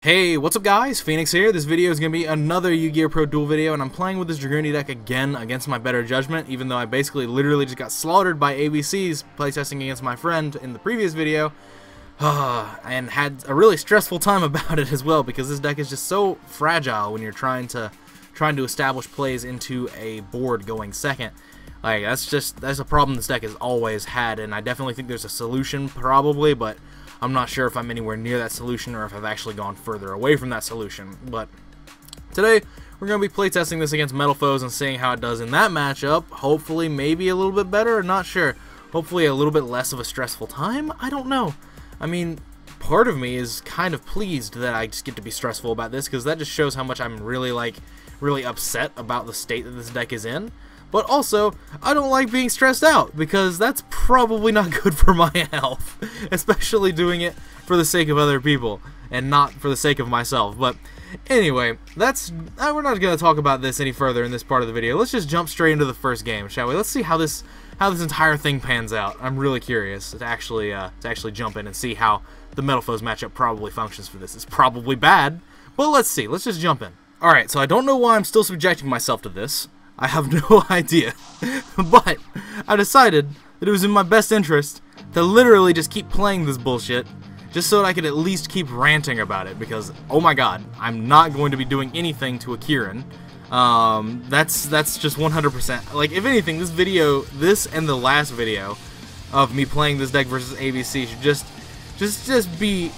Hey, what's up guys? Phoenix here. This video is going to be another YGOpro duel video, and I'm playing with this Dragunity deck again against my better judgment, even though I basically literally just got slaughtered by ABCs playtesting against my friend in the previous video, and had a really stressful time about it as well, because this deck is just so fragile when you're trying to establish plays into a board going second. Like, that's a problem this deck has always had, and I definitely think there's a solution probably, but I'm not sure if I'm anywhere near that solution or if I've actually gone further away from that solution. But today, we're going to be playtesting this against Metalfoes and seeing how it does in that matchup. Hopefully, maybe a little bit better, I'm not sure. Hopefully, a little bit less of a stressful time? I don't know. I mean, part of me is kind of pleased that I just get to be stressful about this, because that just shows how much I'm really upset about the state that this deck is in. But also, I don't like being stressed out, because that's probably not good for my health, especially doing it for the sake of other people, and not for the sake of myself. But anyway, we're not going to talk about this any further in this part of the video. Let's just jump straight into the first game, shall we? Let's see how this entire thing pans out. I'm really curious to actually jump in and see how the Metalfoes matchup probably functions for this. It's probably bad, but let's see. Let's just jump in. Alright, so I don't know why I'm still subjecting myself to this. I have no idea, but I decided that it was in my best interest to literally just keep playing this bullshit, just so that I could at least keep ranting about it, because, oh my god, I'm not going to be doing anything to a Kieran. That's just 100%. Like, if anything, this and the last video of me playing this deck versus ABC should just be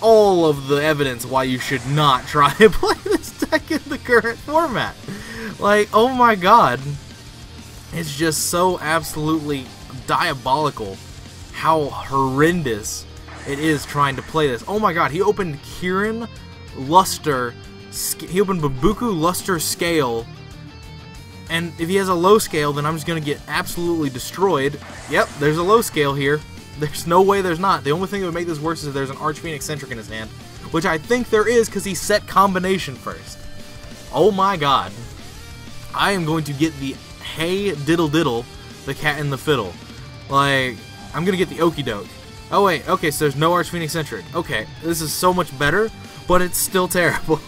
all of the evidence why you should not try and play this deck in the current format. Like, oh my god, it's just so absolutely diabolical how horrendous it is trying to play this. Oh my god, he opened Kieran, Luster, he opened Babuku, Luster, Scale, and if he has a low scale, then I'm just going to get absolutely destroyed. Yep, there's a low scale here. There's no way there's not. The only thing that would make this worse is if there's an Arch-Phoenix Centric in his hand, which I think there is because he set combination first. Oh my god. I am going to get the hey diddle diddle, the cat and the fiddle. Like, I'm going to get the okie doke. Oh wait, okay, so there's no Arch-Phoenix Centric. Okay, this is so much better, but it's still terrible.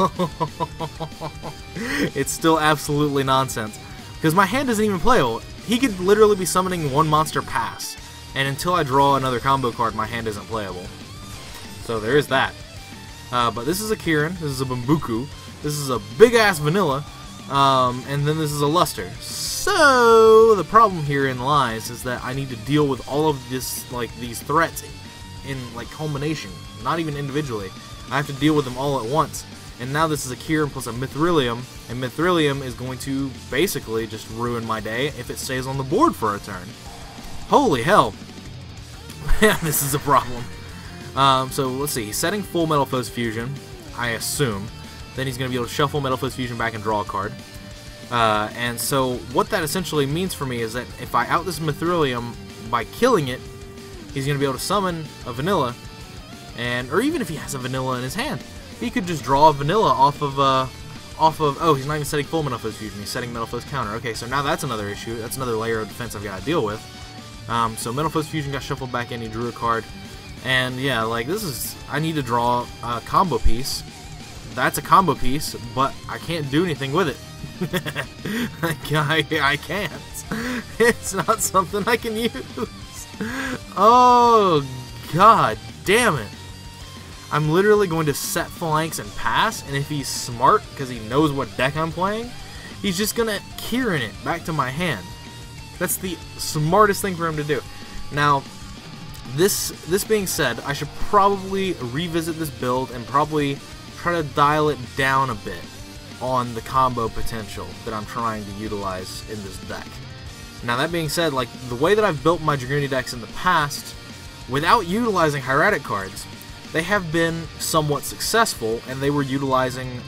It's still absolutely nonsense. Because my hand isn't even playable. He could literally be summoning one monster pass. And until I draw another combo card, my hand isn't playable. So there is that. But this is a Kieran, this is a Bambuku, this is a big-ass vanilla, and then this is a Luster. So the problem herein lies is that I need to deal with all of this, these threats in culmination, not even individually. I have to deal with them all at once. And now this is a Kieran plus a Mithrilium, and Mithrilium is going to basically just ruin my day if it stays on the board for a turn. Holy hell. Man, this is a problem. So let's see, he's setting full Metalfoes Fusion, I assume. Then he's going to be able to shuffle Metalfoes Fusion back and draw a card. And so what that essentially means for me is that if I out this Mithrilium by killing it, he's going to be able to summon a vanilla, or even if he has a vanilla in his hand, he could just draw a vanilla off of, oh, he's not even setting full Metalfoes Fusion, he's setting Metalfoes Counter. Okay, so now that's another issue, that's another layer of defense I've got to deal with. So Metalfoes Fusion got shuffled back in, he drew a card, and yeah, I need to draw a combo piece. That's a combo piece, but I can't do anything with it. I can't. It's not something I can use. Oh, god damn it. I'm literally going to set Phalanx and pass, and if he's smart, because he knows what deck I'm playing, he's just going to Kieran it back to my hand. That's the smartest thing for him to do. Now, this being said, I should probably revisit this build and probably try to dial it down a bit on the combo potential that I'm trying to utilize in this deck. Now, that being said, the way that I've built my Dragunity decks in the past, without utilizing Hieratic cards, they have been somewhat successful, and they were utilizing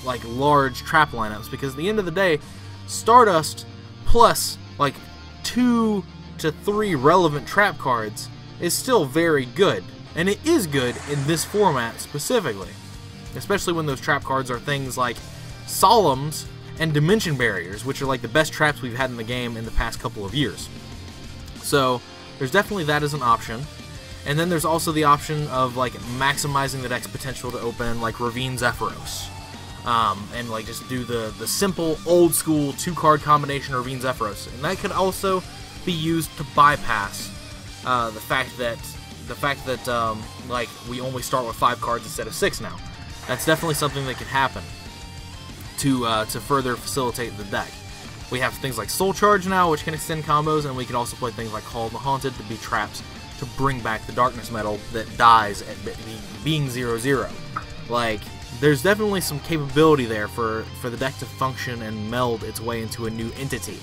large trap lineups, because at the end of the day, Stardust plus 2 to 3 relevant trap cards is still very good, and it is good in this format specifically, especially when those trap cards are things like Solemns and Dimension Barriers, which are the best traps we've had in the game in the past couple of years. So there's definitely that as an option. And then there's also the option of like maximizing the deck's potential to open like Ravine Zephyros. And like just do the simple old school 2-card combination Ravine Zephyros. And that could also be used to bypass the fact that like we only start with 5 cards instead of 6 now. That's definitely something that could happen to further facilitate the deck. We have things like Soul Charge now, which can extend combos, and we can also play things like Call of the Haunted to be traps to bring back the Darkness Metal that dies at being 0/0. Like, there's definitely some capability there for the deck to function and meld its way into a new entity.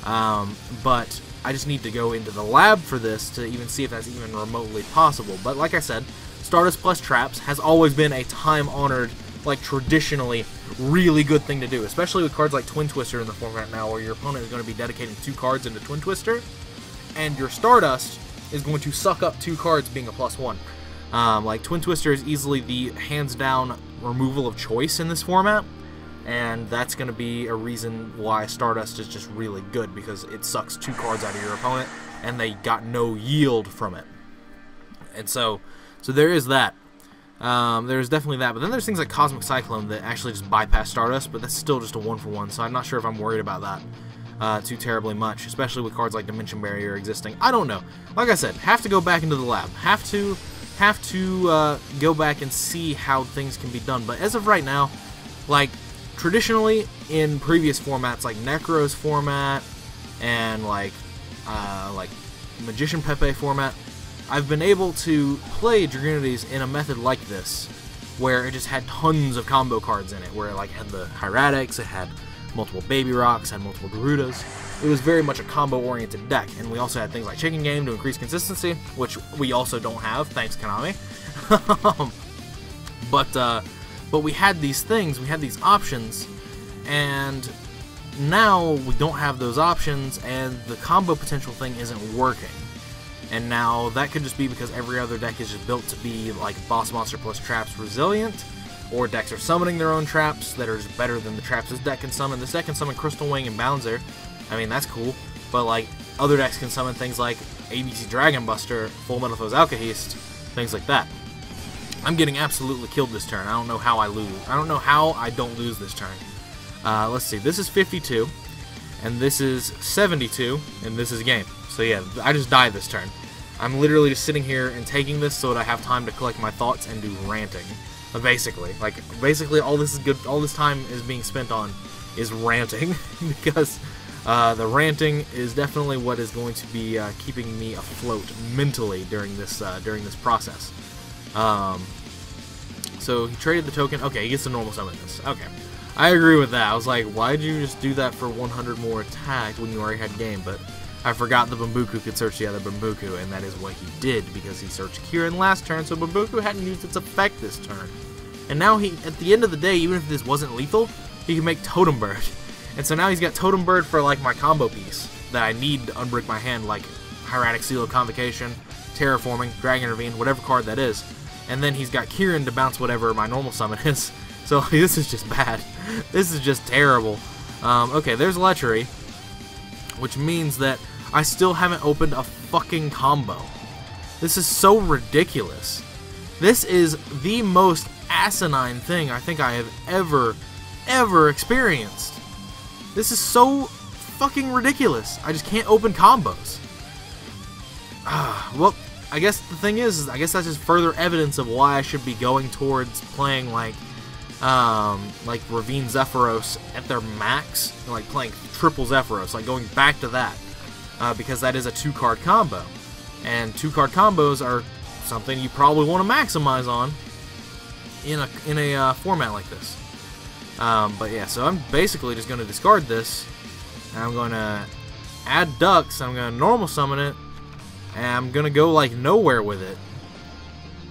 But I just need to go into the lab for this to even see if that's even remotely possible. But like I said, Stardust plus traps has always been a time-honored, like traditionally really good thing to do, especially with cards like Twin Twister in the format now, where your opponent is going to be dedicating 2 cards into Twin Twister, and your Stardust is going to suck up 2 cards being a +1. Like, Twin Twister is easily the hands-down removal of choice in this format, and that's going to be a reason why Stardust is just really good, because it sucks 2 cards out of your opponent, and they got no yield from it. And so there is that. There's definitely that, but then there's things like Cosmic Cyclone that actually just bypass Stardust, but that's still just a 1-for-1, so I'm not sure if I'm worried about that too terribly much, especially with cards like Dimension Barrier existing. I don't know. Like I said, have to go back into the lab. Have to go back and see how things can be done. But as of right now, like, traditionally in previous formats like Necro's format and like Magician Pepe format, I've been able to play Dragunities in a method like this, where it just had tons of combo cards in it, where it like had the Hieratics, it had multiple Baby Rocks, had multiple Garudas. It was very much a combo-oriented deck, and we also had things like Chicken Game to increase consistency, which we also don't have, thanks Konami. But we had these things, we had these options, and now we don't have those options, and the combo potential thing isn't working. And now that could just be because every other deck is just built to be like Boss Monster plus Traps resilient, or decks are summoning their own traps that are just better than the traps this deck can summon. This deck can summon Crystal Wing and Bouncer. I mean, that's cool. But like, other decks can summon things like ABC Dragon Buster, Full Metalfoes Alkahest, things like that. I'm getting absolutely killed this turn. I don't know how I lose. I don't know how I don't lose this turn. Let's see. This is 52, and this is 72, and this is game. So yeah, I just died this turn. I'm literally just sitting here and taking this so that I have time to collect my thoughts and do ranting. Basically, all this is good. All this time is being spent on is ranting, because the ranting is definitely what is going to be keeping me afloat mentally during this process. So he traded the token. Okay, he gets the normal summon this. Okay, I agree with that. I was like, why'd you just do that for 100 more attack when you already had game? But I forgot the Bambuku could search the other Bambuku, and that is what he did, because he searched Kieran last turn, so Bambuku hadn't used its effect this turn. And now he, at the end of the day, even if this wasn't lethal, he can make Totem Bird. And so now he's got Totem Bird for like my combo piece that I need to unbrick my hand, like Hieratic Seal of Convocation, Terraforming, Dragon Ravine, whatever card that is. And then he's got Kieran to bounce whatever my normal summon is. So this is just bad. This is just terrible. Okay, there's Lechery, which means that I still haven't opened a fucking combo. This is so ridiculous. This is the most asinine thing I think I have ever experienced. This is so fucking ridiculous. I just can't open combos. Well, I guess the thing is I guess that's just further evidence of why I should be going towards playing like Ravine Zephyros at their max, and like playing triple Zephyros, like going back to that, because that is a 2-card combo, and 2-card combos are something you probably want to maximize on in a format like this. But yeah, so I'm basically just going to discard this, and I'm going to add Ducks, I'm going to normal summon it, and I'm going to go like nowhere with it,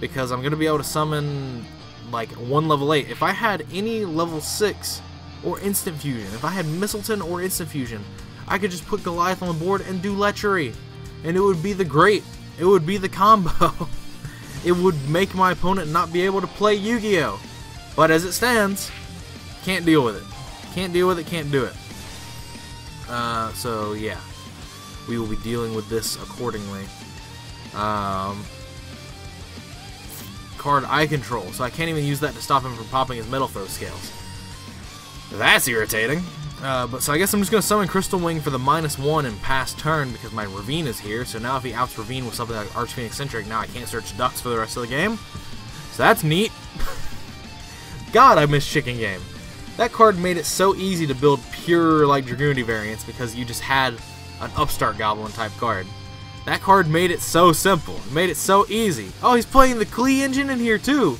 because I'm going to be able to summon like 1 level 8. If I had any level 6 or Instant Fusion, if I had Mistleton or Instant Fusion, I could just put Goliath on the board and do Lechery, and it would be the it would be the combo. It would make my opponent not be able to play Yu-Gi-Oh! But as it stands, can't deal with it. Can't deal with it, can't do it. So yeah, we will be dealing with this accordingly. card I control, so I can't even use that to stop him from popping his Metalfoes scales. That's irritating. So I guess I'm just going to summon Crystal Wing for the -1 and pass turn because my Ravine is here. So now if he outs Ravine with something like Arch Phoenix-centric, now I can't search Ducks for the rest of the game. So that's neat. God, I miss Chicken Game. That card made it so easy to build pure like Dragunity variants because you just had an Upstart Goblin type card. That card made it so simple. It made it so easy. Oh, he's playing the Klee engine in here too.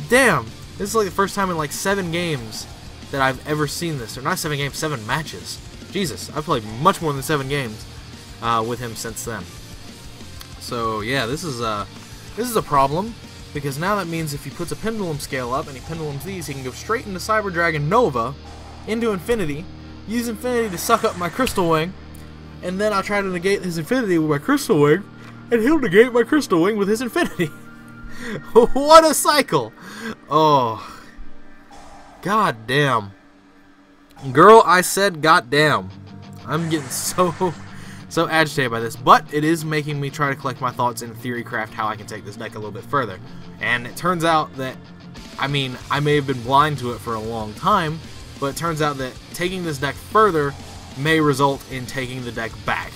Damn. This is like the first time in like 7 games that I've ever seen this. Or not 7 games, 7 matches. Jesus, I've played much more than 7 games with him since then. So yeah, this is a problem because now that means if he puts a Pendulum scale up and he pendulums these, he can go straight into Cyber Dragon Nova, into Infinity, use Infinity to suck up my Crystal Wing, and then I'll try to negate his Infinity with my Crystal Wing, and he'll negate my Crystal Wing with his Infinity. What a cycle! Oh, god damn. Girl, I said god damn. I'm getting so agitated by this, but it is making me try to collect my thoughts and theory craft how I can take this deck a little bit further. And it turns out that, I mean, I may have been blind to it for a long time, but it turns out that taking this deck further may result in taking the deck back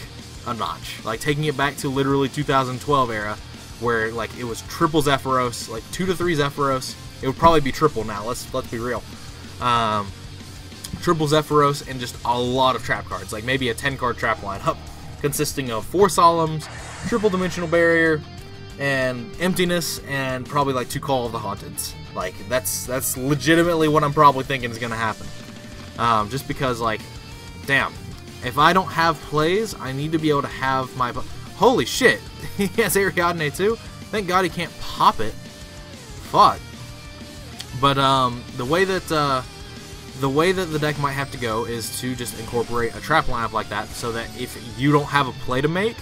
a notch. Like taking it back to literally 2012 era, where like it was triple Zephyros, like 2 to 3 Zephyros. It would probably be triple now, let's be real. Triple Zephyros and just a lot of trap cards, like maybe a 10-card trap lineup consisting of 4 Solemns, triple Dimensional Barrier, and Emptiness, and probably like 2 Call of the Haunteds. Like that's legitimately what I'm probably thinking is gonna happen. Just because, like, damn, if I don't have plays, I need to be able to have my... Holy shit! He has Ariadne too? Thank God he can't pop it. Fuck. But the way that the deck might have to go is to just incorporate a trap lineup like that, so that if you don't have a play to make,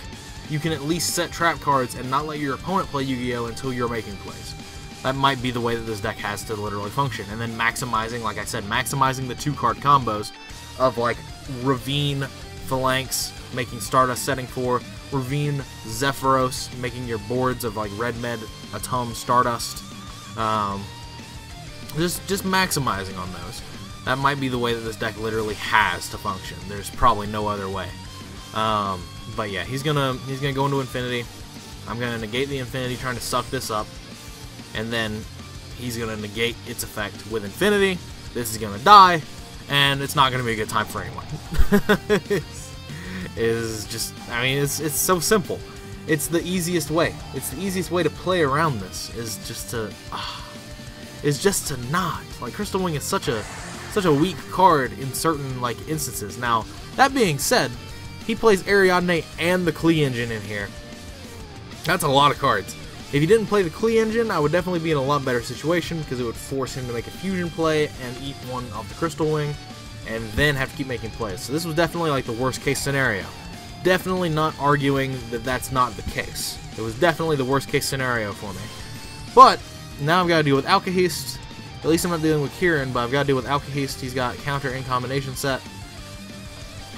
you can at least set trap cards and not let your opponent play Yu-Gi-Oh! Until you're making plays. That might be the way that this deck has to literally function. And then maximizing, like I said, maximizing the 2-card combos of like Ravine, Phalanx, making Stardust setting for, Ravine, Zephyros, making your boards of like Red Med, Atom, Stardust. Just maximizing on those. That might be the way that this deck literally has to function. There's probably no other way. But yeah, he's gonna go into Infinity. I'm gonna negate the Infinity, trying to suck this up, and then he's gonna negate its effect with Infinity. This is gonna die, and it's not gonna be a good time for anyone. It's just, I mean, it's so simple. It's the easiest way. It's the easiest way to play around this. Is just to not. Like, Crystal Wing is such a weak card in certain like instances. Now, that being said, he plays Ariadne and the Klee engine in here. That's a lot of cards. If he didn't play the Klee engine, I would definitely be in a lot better situation because it would force him to make a fusion play and eat one of the Crystal Wing, and then have to keep making plays. So this was definitely like the worst case scenario. Definitely not arguing that that's not the case. It was definitely the worst case scenario for me. But now I've got to deal with Alkahest. At least I'm not dealing with Kieran, but I've got to deal with Alkahest. He's got counter in combination set.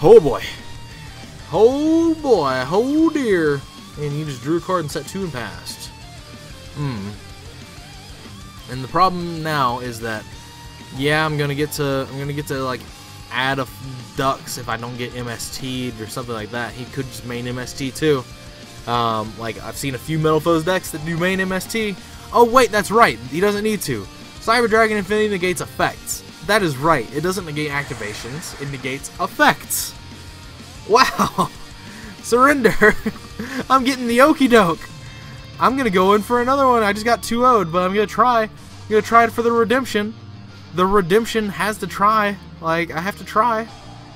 Oh boy. Oh boy. Oh dear. And you just drew a card and set 2 and passed. And the problem now is that, yeah, I'm gonna get to like add a Ducks if I don't get MST'd or something like that. He could just main MST too. Like, I've seen a few Metalfoes decks that do main MST. Oh wait, that's right. He doesn't need to. Cyber Dragon Infinity negates effects. That is right. It doesn't negate activations. It negates effects. Wow. Surrender. I'm getting the okie doke. I'm gonna go in for another one. I just got 2-0'd, but I'm gonna try. I'm gonna try it for the redemption. The redemption has to try. Like, I have to try.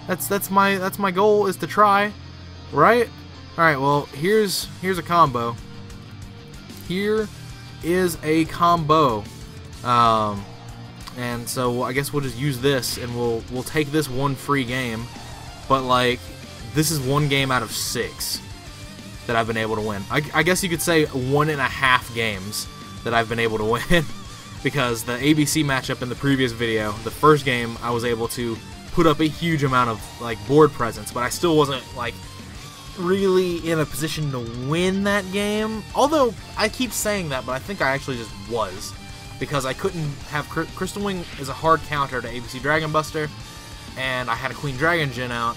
That's my goal, is to try. Right? Alright, well, here's a combo. Here is a combo. And so I guess we'll just use this, and we'll take this one free game. But like, this is 1 game out of 6 that I've been able to win. I guess you could say 1.5 games that I've been able to win. Because the ABC matchup in the previous video, the first game, I was able to put up a huge amount of like board presence, but I still wasn't like really in a position to win that game. Although, I keep saying that, but I think I actually just was. Because I couldn't have... Crystal Wing is a hard counter to ABC Dragon Buster, and I had a Queen Dragon Djinn out,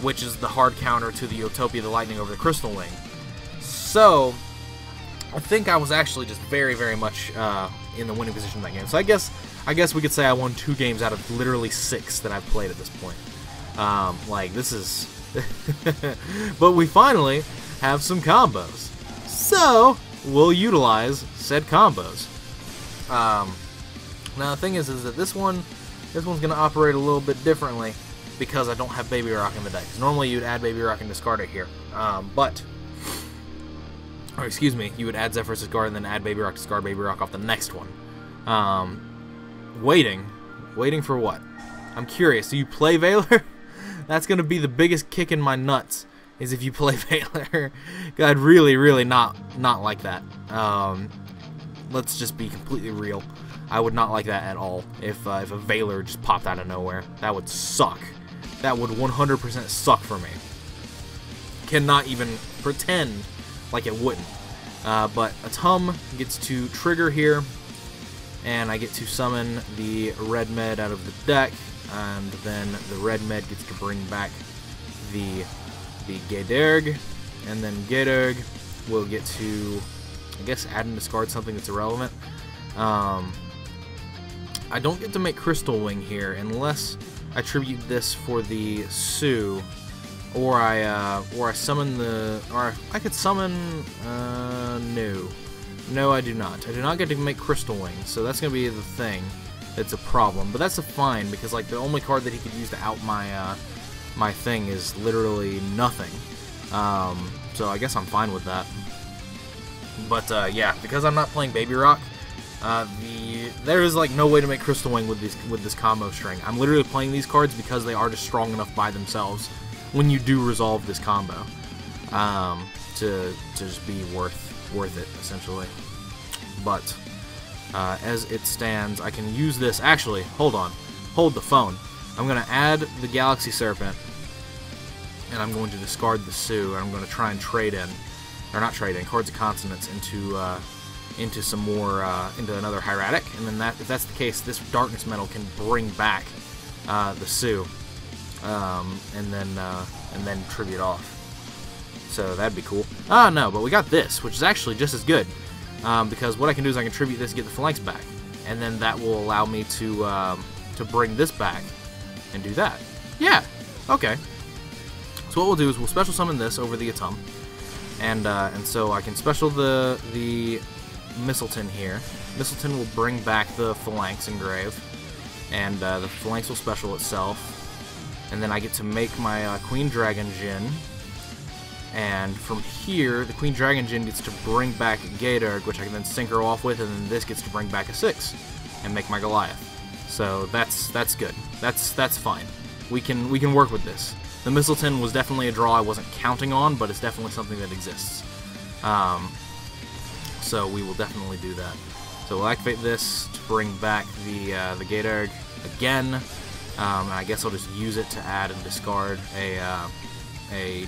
which is the hard counter to the Utopia the Lightning over the Crystal Wing. So, I think I was actually just very, very much in the winning position in that game. So I guess we could say I won 2 games out of literally 6 that I've played at this point. Like, this is... But we finally have some combos. So, we'll utilize said combos. Now the thing is that this one's going to operate a little bit differently because I don't have Baby Rock in the deck. Normally you'd add Baby Rock and discard it here. Or excuse me, you would add Zephyrus discard and then add Baby Rock, discard Baby Rock off the next one. Waiting for what? I'm curious. Do you play Valor? That's gonna be the biggest kick in my nuts. Is if you play Valor. I'd really not like that. Let's just be completely real. I would not like that at all. If a Valor just popped out of nowhere, that would suck. That would 100% suck for me. Cannot even pretend like it wouldn't. But a Tum gets to trigger here, and I get to summon the red med out of the deck, and then the red med gets to bring back the Gayderg, and then Gayderg will get to, I guess, add and discard something that's irrelevant. I don't get to make Crystal Wing here unless I tribute this for the Sue. Or I summon the... Or I could summon... No. No, I do not. I do not get to make Crystal Wing, so that's going to be the thing that's a problem. But that's a fine, because like the only card that he could use to out my my thing is literally nothing. So I guess I'm fine with that. But yeah, because I'm not playing Baby Rock, there is like no way to make Crystal Wing with this combo string. I'm literally playing these cards because they are just strong enough by themselves when you do resolve this combo, to just be worth it, essentially. But as it stands, I can use this. Actually, hold the phone. I'm gonna add the Galaxy Serpent, and I'm going to discard the Sue, and I'm going to try and trade in, or not trade in, Cards of Consonance into some more into another Hieratic, and then if that's the case, this Darkness Metal can bring back the Sue. And then tribute off. So that'd be cool. No, but we got this, which is actually just as good. Because what I can do is I can tribute this, get the Phalanx back, and then that will allow me to bring this back and do that. Yeah. Okay. So what we'll do is we'll special summon this over the Atum, and so I can special the Mistleton here. Mistleton will bring back the Phalanx engrave, and the Phalanx will special itself. And then I get to make my Queen Dragon Djinn. And from here, the Queen Dragon Djinn gets to bring back Gayderg, which I can then synchro off with, and then this gets to bring back a 6 and make my Goliath. So that's good. That's fine. We can work with this. The Mistleton was definitely a draw I wasn't counting on, but it's definitely something that exists. So we will definitely do that. So we'll activate this to bring back the Gayderg again. And I guess I'll just use it to add and discard a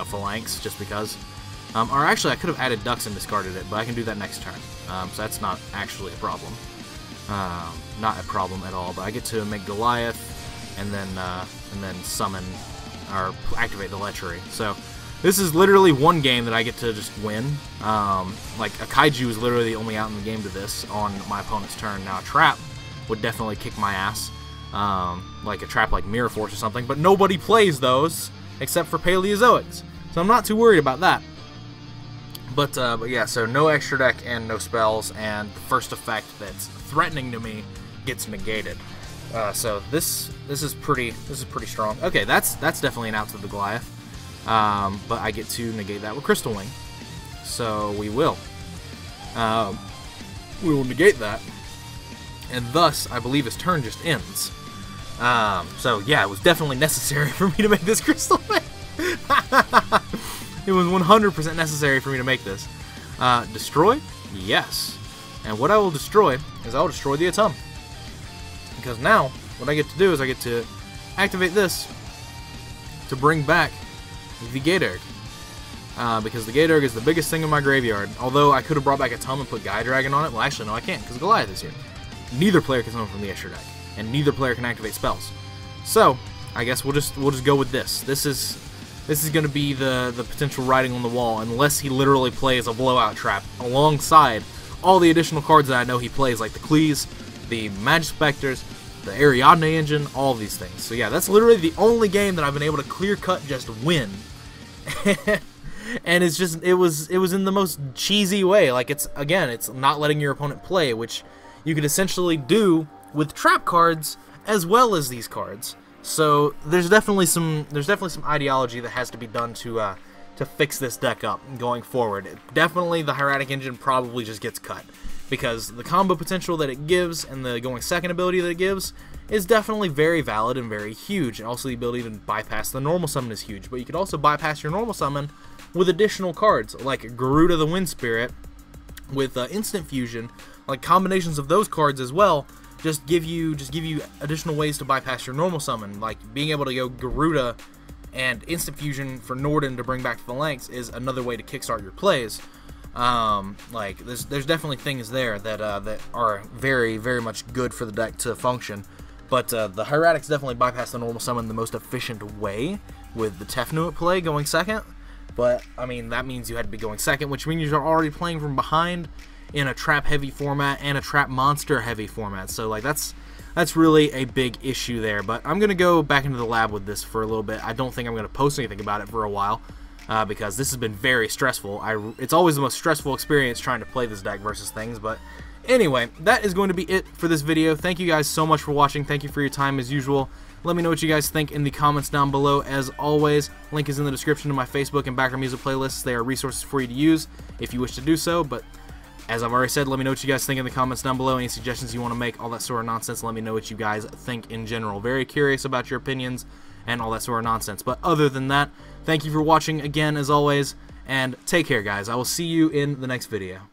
Phalanx, just because. Or actually, I could have added Ducks and discarded it, but I can do that next turn. So that's not actually a problem. Not a problem at all. But I get to make Goliath, and then summon or activate the Lechery. So this is literally one game that I get to just win. Like a Kaiju is literally the only out in the game to this on my opponent's turn. Now a Trap would definitely kick my ass. Like a trap like Mirror Force or something, but nobody plays those except for Paleozoics, so I'm not too worried about that. But yeah, so no extra deck and no spells, and the first effect that's threatening to me gets negated. So this is pretty strong. Okay, that's definitely an out to the Goliath, but I get to negate that with Crystal Wing, so we will negate that, and thus I believe his turn just ends. So yeah, it was definitely necessary for me to make this Crystal Wing. It was 100% necessary for me to make this. Destroy? Yes. And what I will destroy is I will destroy the Atum. Because now, what I get to do is I get to activate this to bring back the Gatorg. Because the Gatorg is the biggest thing in my graveyard. Although I could have brought back a Tum and put Guy Dragon on it. Well, actually, no, I can't, because Goliath is here. Neither player can summon from the extra deck, and neither player can activate spells. So, I guess we'll just go with this. This is going to be the potential writing on the wall, unless he literally plays a blowout trap alongside all the additional cards that I know he plays, like the Cleese, the Magic Specters, the Ariadne engine, all these things. So yeah, that's literally the only game that I've been able to clear cut just win. And it's just it was in the most cheesy way. Like, it's not letting your opponent play, which you could essentially do with trap cards as well as these cards. So there's definitely some ideology that has to be done to fix this deck up going forward. Definitely the Hieratic engine probably just gets cut, because the combo potential that it gives and the going second ability that it gives is definitely very valid and very huge. And also the ability to bypass the normal summon is huge, but you could also bypass your normal summon with additional cards like Garuda the Wind Spirit with instant fusion. Like, combinations of those cards as well just give you additional ways to bypass your normal summon. Like, being able to go Garuda and instant fusion for Norden to bring back Phalanx is another way to kickstart your plays. Like, there's definitely things there that are very, very much good for the deck to function. But the Hieratics definitely bypass the normal summon the most efficient way, with the Tefnu at play going second. But, I mean, that means you had to be going second, which means you're already playing from behind in a trap-heavy format and a trap monster-heavy format. So, like, that's really a big issue there. But I'm going to go back into the lab with this for a little bit. I don't think I'm going to post anything about it for a while, because this has been very stressful. It's always the most stressful experience trying to play this deck versus things. But anyway, that is going to be it for this video. Thank you guys so much for watching. Thank you for your time as usual. Let me know what you guys think in the comments down below. As always, link is in the description to my Facebook and background music playlists. They are resources for you to use if you wish to do so. But as I've already said, let me know what you guys think in the comments down below. Any suggestions you want to make, all that sort of nonsense. Let me know what you guys think in general. Very curious about your opinions and all that sort of nonsense. But other than that, thank you for watching again, as always, and take care, guys. I will see you in the next video.